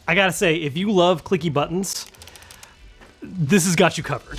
I gotta say, if you love clicky buttons, this has got you covered.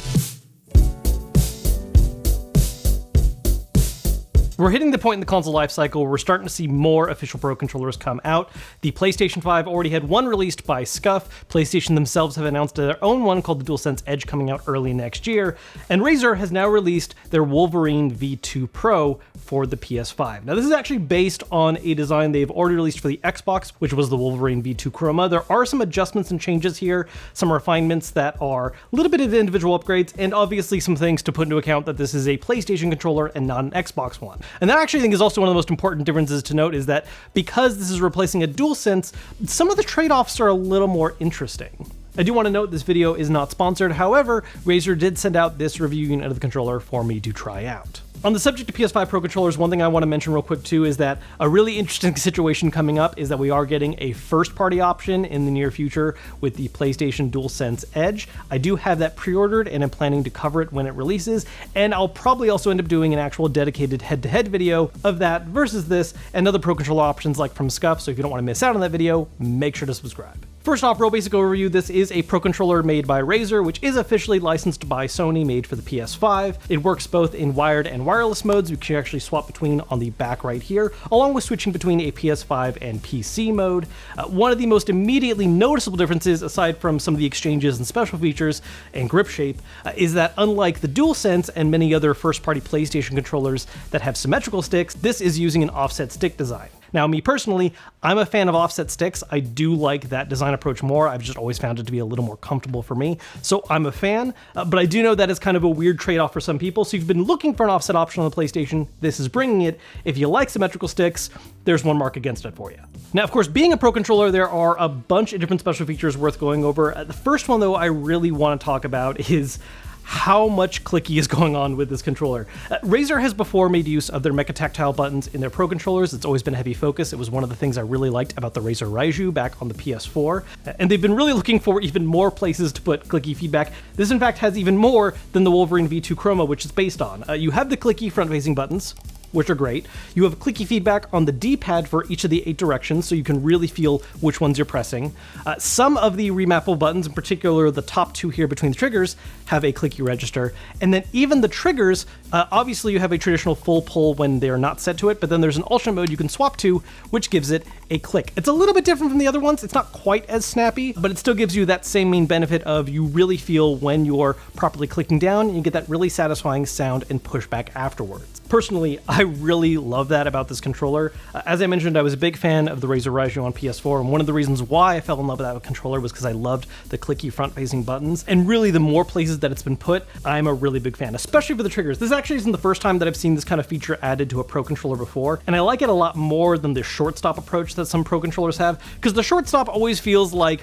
We're hitting the point in the console lifecycle where we're starting to see more official Pro controllers come out. The PlayStation 5 already had one released by Scuf. PlayStation themselves have announced their own one called the DualSense Edge coming out early next year. And Razer has now released their Wolverine V2 Pro for the PS5. Now this is actually based on a design they've already released for the Xbox, which was the Wolverine V2 Chroma. There are some adjustments and changes here, some refinements that are a little bit of individual upgrades, and obviously some things to put into account that this is a PlayStation controller and not an Xbox one. And that actually I think is also one of the most important differences to note is that because this is replacing a DualSense, some of the trade-offs are a little more interesting. I do want to note this video is not sponsored, however, Razer did send out this review unit of the controller for me to try out. On the subject of PS5 Pro controllers, one thing I want to mention real quick too is that a really interesting situation coming up is that we are getting a first-party option in the near future with the PlayStation DualSense Edge. I do have that pre-ordered and I'm planning to cover it when it releases, and I'll probably also end up doing an actual dedicated head-to-head video of that versus this and other Pro controller options like from Scuf, so if you don't want to miss out on that video, make sure to subscribe. First off, real basic overview, this is a Pro controller made by Razer, which is officially licensed by Sony, made for the PS5. It works both in wired and wireless modes, which you actually swap between on the back right here, along with switching between a PS5 and PC mode. One of the most immediately noticeable differences, aside from some of the exchanges and special features and grip shape, is that unlike the DualSense and many other first-party PlayStation controllers that have symmetrical sticks, this is using an offset stick design. Now, me personally, I'm a fan of offset sticks. I do like that design approach more. I've just always found it to be a little more comfortable for me. So I'm a fan, but I do know that is kind of a weird trade-off for some people. So if you've been looking for an offset option on the PlayStation, this is bringing it. If you like symmetrical sticks, there's one mark against it for you. Now, of course, being a Pro controller, there are a bunch of different special features worth going over. The first one, though, I really want to talk about is how much clicky is going on with this controller. Razer has before made use of their Mecha Tactile buttons in their Pro controllers. It's always been a heavy focus. It was one of the things I really liked about the Razer Raiju back on the PS4. And they've been really looking for even more places to put clicky feedback. This, in fact, has even more than the Wolverine V2 Chroma, which it's based on. You have the clicky front-facing buttons, which are great. You have clicky feedback on the D-pad for each of the 8 directions, so you can really feel which ones you're pressing. Some of the remappable buttons, in particular the top 2 here between the triggers, have a clicky register. And then even the triggers, obviously you have a traditional full pull when they're not set to it, but then there's an alternate mode you can swap to, which gives it a click. It's a little bit different from the other ones. It's not quite as snappy, but it still gives you that same main benefit of you really feel when you're properly clicking down, and you get that really satisfying sound and pushback afterwards. Personally, I really love that about this controller. As I mentioned, I was a big fan of the Razer Raiju on PS4, and one of the reasons why I fell in love with that controller was because I loved the clicky front-facing buttons, and really the more places that it's been put, I'm a really big fan, especially for the triggers. This actually isn't the first time that I've seen this kind of feature added to a Pro controller before, and I like it a lot more than the short stop approach that some Pro controllers have, because the short stop always feels like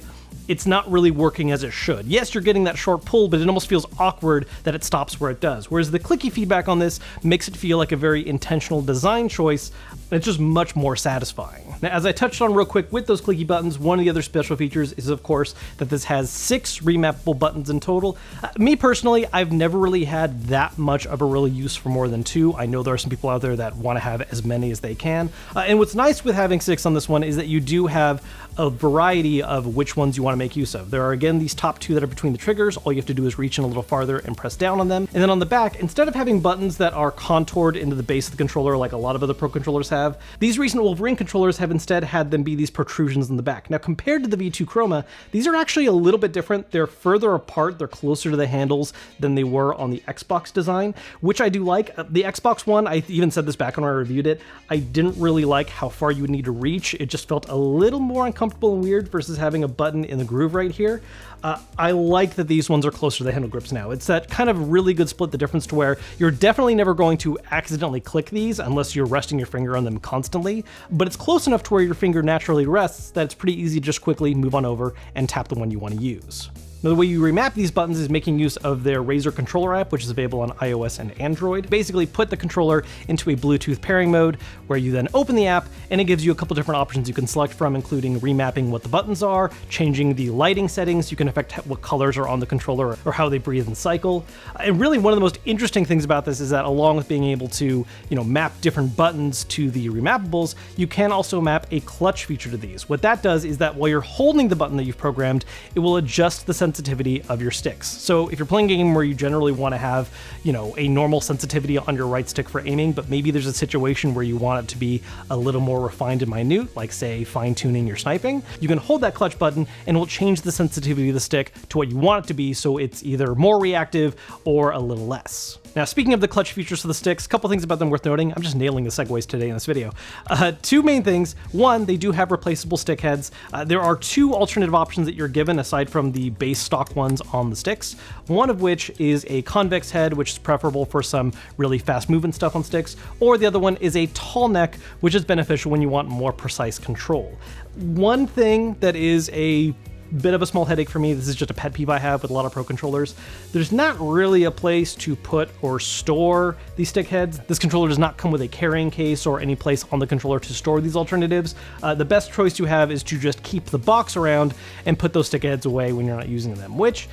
it's not really working as it should. Yes, you're getting that short pull, but it almost feels awkward that it stops where it does. Whereas the clicky feedback on this makes it feel like a very intentional design choice, and it's just much more satisfying. Now, as I touched on real quick with those clicky buttons, one of the other special features is, of course, that this has 6 remappable buttons in total. Me personally, I've never really had that much of a real use for more than 2. I know there are some people out there that want to have as many as they can. And what's nice with having 6 on this one is that you do have a variety of which ones you want to make use of. There are, again, these top 2 that are between the triggers. All you have to do is reach in a little farther and press down on them. And then on the back, instead of having buttons that are contoured into the base of the controller like a lot of other Pro controllers have, these recent Wolverine controllers have instead had them be these protrusions in the back. Now, compared to the V2 Chroma, these are actually a little bit different. They're further apart. They're closer to the handles than they were on the Xbox design, which I do like. The Xbox one, I even said this back when I reviewed it, I didn't really like how far you would need to reach. It just felt a little more uncomfortable and weird versus having a button in the groove right here. I like that these ones are closer to the handle grips now. It's that kind of really good split the difference to where you're definitely never going to accidentally click these unless you're resting your finger on them constantly, but it's close enough to where your finger naturally rests that it's pretty easy to just quickly move on over and tap the one you want to use. Now, the way you remap these buttons is making use of their Razer controller app, which is available on iOS and Android. Basically, put the controller into a Bluetooth pairing mode, where you then open the app, and it gives you a couple different options you can select from, including remapping what the buttons are, changing the lighting settings. You can affect what colors are on the controller or how they breathe and cycle. And really, one of the most interesting things about this is that along with being able to, map different buttons to the remappables, you can also map a clutch feature to these. What that does is that while you're holding the button that you've programmed, it will adjust the sensitivity of your sticks. So if you're playing a game where you generally want to have, a normal sensitivity on your right stick for aiming, but maybe there's a situation where you want it to be a little more refined and minute, like say fine-tuning your sniping, you can hold that clutch button and it will change the sensitivity of the stick to what you want it to be, so it's either more reactive or a little less. Now, speaking of the clutch features for the sticks, a couple things about them worth noting. I'm just nailing the segues today in this video. Two main things. One, they do have replaceable stick heads. There are two alternative options that you're given aside from the base stock ones on the sticks. One of which is a convex head, which is preferable for some really fast moving stuff on sticks, or the other one is a tall neck, which is beneficial when you want more precise control. One thing that is a bit of a small headache for me, this is just a pet peeve I have with a lot of Pro controllers, there's not really a place to put or store these stick heads. This controller does not come with a carrying case or any place on the controller to store these alternatives. The best choice you have is to just keep the box around and put those stick heads away when you're not using them, which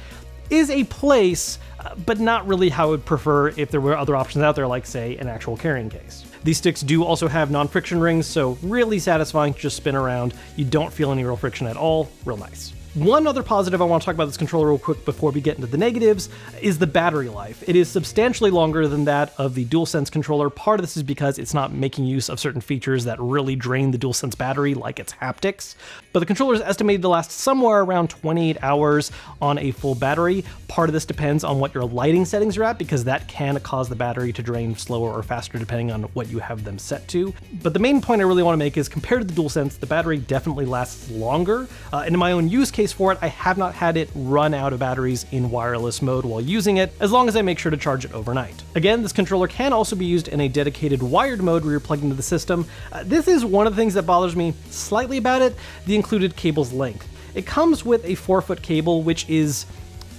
is a place, but not really how I would prefer if there were other options out there, like say an actual carrying case. These sticks do also have non-friction rings, so really satisfying to just spin around. You don't feel any real friction at all. Real nice. One other positive I want to talk about this controller real quick before we get into the negatives is the battery life. It is substantially longer than that of the DualSense controller. Part of this is because it's not making use of certain features that really drain the DualSense battery, like its haptics. But the controller is estimated to last somewhere around 28 hours on a full battery. Part of this depends on what your lighting settings are at, because that can cause the battery to drain slower or faster depending on what you have them set to. But the main point I really want to make is compared to the DualSense, the battery definitely lasts longer. And in my own use case for it, I have not had it run out of batteries in wireless mode while using it, as long as I make sure to charge it overnight. Again, this controller can also be used in a dedicated wired mode where you're plugged into the system. This is one of the things that bothers me slightly about it, the included cable's length. It comes with a 4-foot cable, which is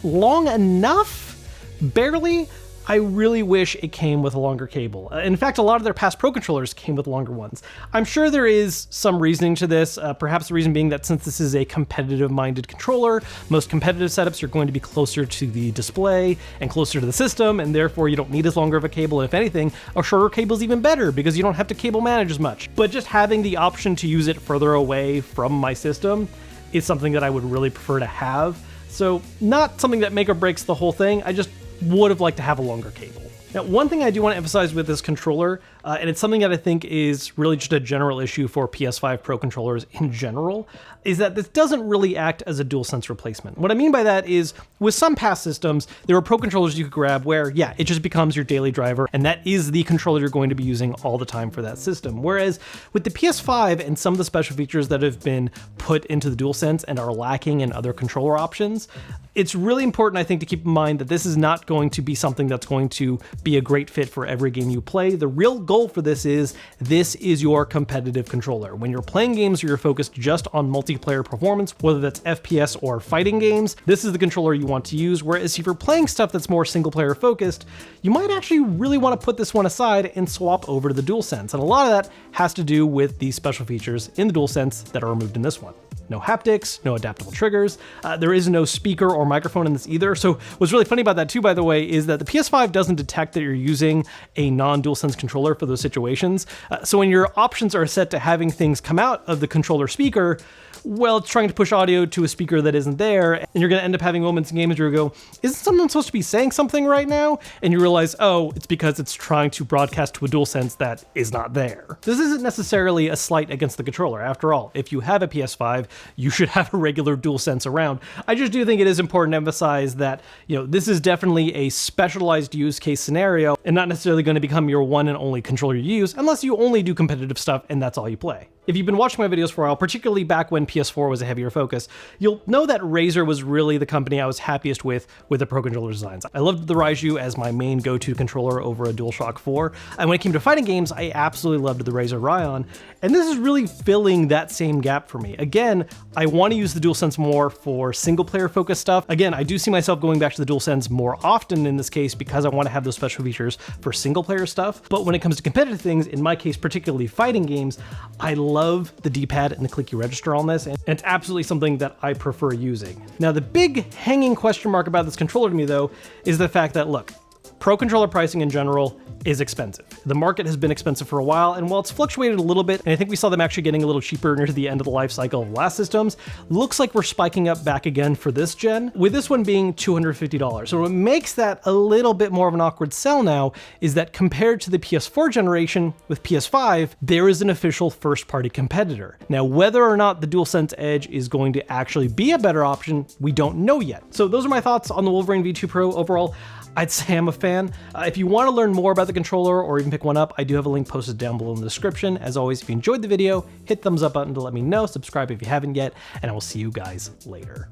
long enough, barely. I really wish it came with a longer cable. In fact, a lot of their past Pro controllers came with longer ones. I'm sure there is some reasoning to this, perhaps the reason being that since this is a competitive-minded controller, most competitive setups are going to be closer to the display and closer to the system, and therefore you don't need as longer of a cable. If anything, a shorter cable is even better because you don't have to cable manage as much. But just having the option to use it further away from my system is something that I would really prefer to have. So not something that make or breaks the whole thing, I just would have liked to have a longer cable. Now, one thing I do want to emphasize with this controller, and it's something that I think is really just a general issue for PS5 Pro controllers in general, is that this doesn't really act as a DualSense replacement. What I mean by that is, with some past systems, there are Pro controllers you could grab where, yeah, it just becomes your daily driver, and that is the controller you're going to be using all the time for that system. Whereas with the PS5 and some of the special features that have been put into the DualSense and are lacking in other controller options, it's really important, I think, to keep in mind that this is not going to be something that's going to be a great fit for every game you play. The real goal for this is your competitive controller. When you're playing games where you're focused just on multiplayer performance, whether that's FPS or fighting games, this is the controller you want to use. Whereas if you're playing stuff that's more single player focused, you might actually really want to put this one aside and swap over to the DualSense. And a lot of that has to do with the special features in the DualSense that are removed in this one. No haptics, no adaptable triggers. There is no speaker or microphone in this either. So what's really funny about that too, by the way, is that the PS5 doesn't detect that you're using a non-DualSense controller for those situations. So when your options are set to having things come out of the controller speaker, well, it's trying to push audio to a speaker that isn't there, and you're going to end up having moments in games where you go, isn't someone supposed to be saying something right now? And you realize, oh, it's because it's trying to broadcast to a DualSense that is not there. This isn't necessarily a slight against the controller. After all, if you have a PS5, you should have a regular DualSense around. I just do think it is important to emphasize that, this is definitely a specialized use case scenario and not necessarily going to become your one and only controller you use unless you only do competitive stuff and that's all you play. If you've been watching my videos for a while, particularly back when PS4 was a heavier focus, you'll know that Razer was really the company I was happiest with the Pro Controller designs. I loved the Raiju as my main go-to controller over a DualShock 4, and when it came to fighting games, I absolutely loved the Razer Ryon, and this is really filling that same gap for me. Again, I want to use the DualSense more for single-player focused stuff. Again, I do see myself going back to the DualSense more often in this case because I want to have those special features for single-player stuff, but when it comes to competitive things, in my case, particularly fighting games, I love the D-pad and the clicky register on this, and it's absolutely something that I prefer using. Now, the big hanging question mark about this controller to me, though, is the fact that, look, Pro Controller pricing in general is expensive. The market has been expensive for a while, and while it's fluctuated a little bit, and I think we saw them actually getting a little cheaper near the end of the life cycle of last systems, looks like we're spiking up back again for this gen, with this one being $250. So what makes that a little bit more of an awkward sell now is that compared to the PS4 generation with PS5, there is an official first-party competitor. Now, whether or not the DualSense Edge is going to actually be a better option, we don't know yet. So those are my thoughts on the Wolverine V2 Pro overall. I'd say I'm a fan. If you want to learn more about the controller or even pick one up, I do have a link posted down below in the description. As always, if you enjoyed the video, hit thumbs up button to let me know, subscribe if you haven't yet, and I will see you guys later.